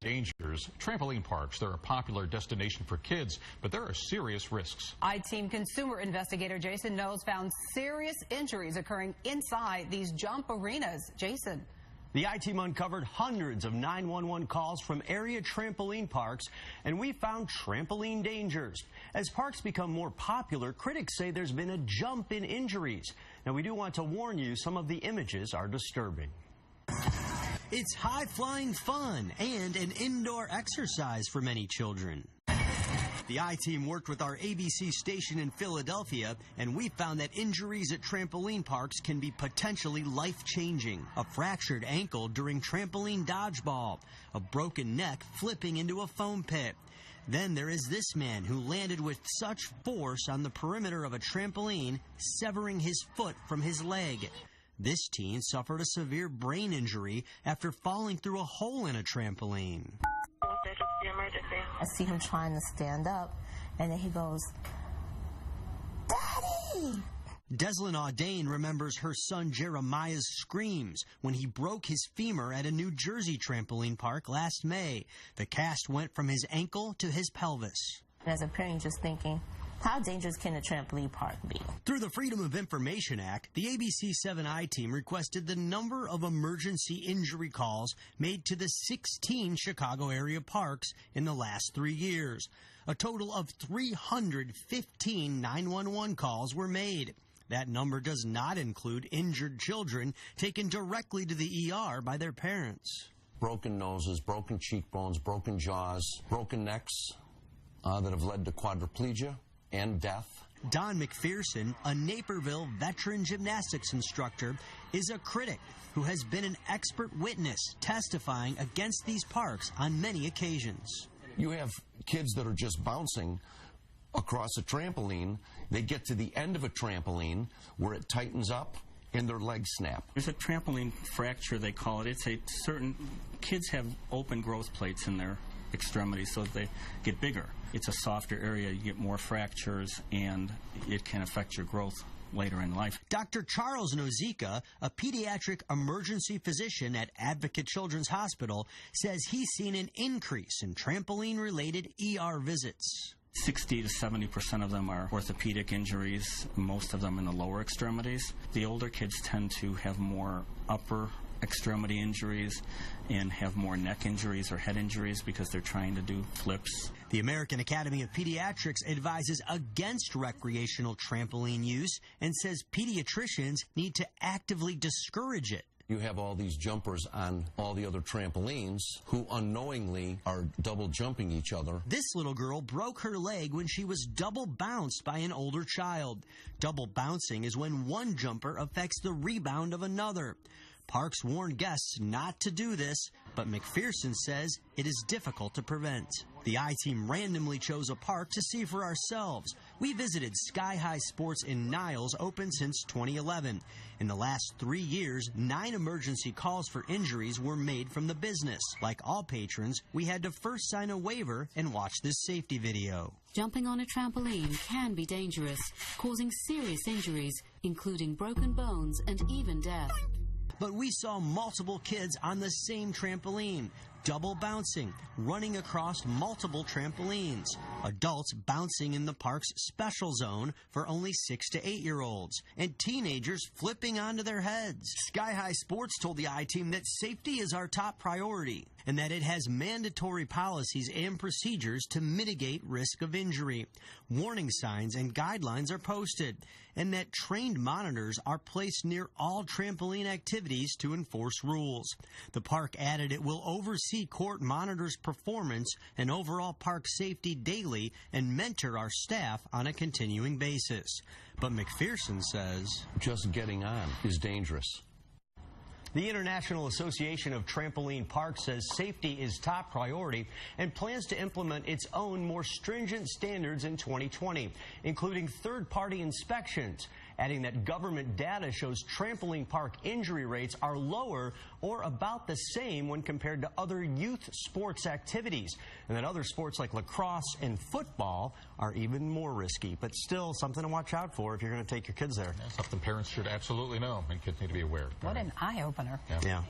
dangers. Trampoline parks, they're a popular destination for kids, but there are serious risks. I-Team consumer investigator Jason Knowles found serious injuries occurring inside these jump arenas. Jason. The I-Team uncovered hundreds of 911 calls from area trampoline parks, and we found trampoline dangers. As parks become more popular, critics say there's been a jump in injuries. Now, we do want to warn you, some of the images are disturbing. It's high-flying fun and an indoor exercise for many children. The I-Team worked with our ABC station in Philadelphia, and we found that injuries at trampoline parks can be potentially life-changing. A fractured ankle during trampoline dodgeball, a broken neck flipping into a foam pit. Then there is this man who landed with such force on the perimeter of a trampoline, severing his foot from his leg. This teen suffered a severe brain injury after falling through a hole in a trampoline. I see him trying to stand up, and then he goes, "Daddy!" Deslyn Audain remembers her son Jeremiah's screams when he broke his femur at a New Jersey trampoline park last May. The cast went from his ankle to his pelvis. As a parent, you're just thinking, how dangerous can a trampoline park be? Through the Freedom of Information Act, the ABC7 I-Team requested the number of emergency injury calls made to the 16 Chicago area parks in the last 3 years. A total of 315 911 calls were made. That number does not include injured children taken directly to the ER by their parents. Broken noses, broken cheekbones, broken jaws, broken necks that have led to quadriplegia and death. Don McPherson, a Naperville veteran gymnastics instructor, is a critic who has been an expert witness testifying against these parks on many occasions. You have kids that are just bouncing across a trampoline. They get to the end of a trampoline where it tightens up and their legs snap. There's a trampoline fracture, they call it. It's a certain kids have open growth plates in their extremities so that they get bigger. It's a softer area, you get more fractures, and it can affect your growth later in life. Dr. Charles Nozica, a pediatric emergency physician at Advocate Children's Hospital, says he's seen an increase in trampoline-related ER visits. 60 to 70% of them are orthopedic injuries, most of them in the lower extremities. The older kids tend to have more upper extremity injuries and have more neck injuries or head injuries because they're trying to do flips. The American Academy of Pediatrics advises against recreational trampoline use and says pediatricians need to actively discourage it. You have all these jumpers on all the other trampolines who unknowingly are double jumping each other. This little girl broke her leg when she was double bounced by an older child. Double bouncing is when one jumper affects the rebound of another. Parks warn guests not to do this, but McPherson says it is difficult to prevent. The I-Team randomly chose a park to see for ourselves. We visited Sky High Sports in Niles, open since 2011. In the last 3 years, 9 emergency calls for injuries were made from the business. Like all patrons, we had to first sign a waiver and watch this safety video. Jumping on a trampoline can be dangerous, causing serious injuries, including broken bones and even death. But we saw multiple kids on the same trampoline, double bouncing, running across multiple trampolines. Adults bouncing in the park's special zone for only 6 to 8-year-olds, and teenagers flipping onto their heads. Sky High Sports told the I-Team that safety is our top priority and that it has mandatory policies and procedures to mitigate risk of injury. Warning signs and guidelines are posted, and that trained monitors are placed near all trampoline activities to enforce rules. The park added it will oversee court monitors' performance and overall park safety daily and mentor our staff on a continuing basis. But McPherson says, just getting on is dangerous. The International Association of Trampoline Parks says safety is top priority and plans to implement its own more stringent standards in 2020, including third-party inspections, adding that government data shows trampoline park injury rates are lower or about the same when compared to other youth sports activities, and that other sports like lacrosse and football are even more risky, but still something to watch out for if you're going to take your kids there. That's something parents should absolutely know, and kids need to be aware. What an eye-opener. Yeah.